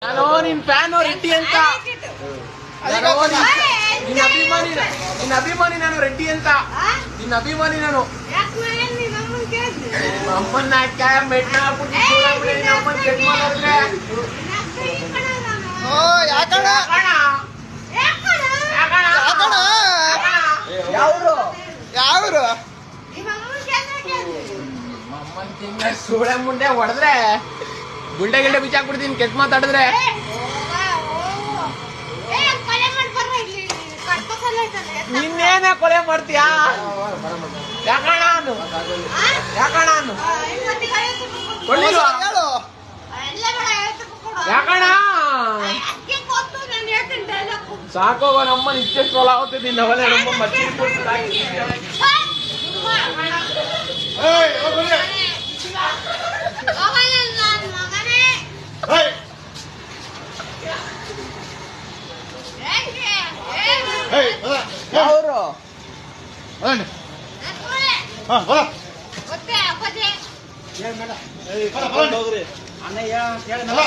ನಾನು ನಿನ್ ಫ್ಯಾನು ರೆಡ್ಡಿ ಅಂತ. ನಿನ್ನ ಅಭಿಮಾನಿ ನಾನು ರೆಡ್ಡಿ ಅಂತ. ನಿನ್ನ ಅಭಿಮಾನಿ ನಾನು. ಅಮ್ಮನ್ನ ಮೆಟ್ನ ಅಮ್ಮನ್ ಕೆಟ್ಟ ಮಾಡಿದ್ರೆ ಯಾವ್ರು ಅಮ್ಮನ್ ತಿಂಗ ಸೂಳೆ ಮುಂಡೆ ಹೊಡೆದ್ರೆ ಗುಂಡೆ ಗಿಂಡೆ ಬಿಚ್ಚಾಕ್ಬಿಡ್ತೀನಿ ಕೆಟ್ಟ ಮಾತಾಡಿದ್ರೆ. ನಿನ್ನೇನೆ ಕೊಲೆ ಮಾಡ್ತೀಯಾ? ಯಾಕಣ ಯಾಕಣ ಸಾಕೋಗ ನಮ್ಮನ್ ಇಷ್ಟೆಷ್ಟು ಹೊಲ ಆಗುತ್ತಿದ್ದೀನಿ ನವಲೆ ನಮ್ಮ ಮತ್ತೆ ಅವರು ಅಣ್ಣಯ್ಯ ನಮ್ಮ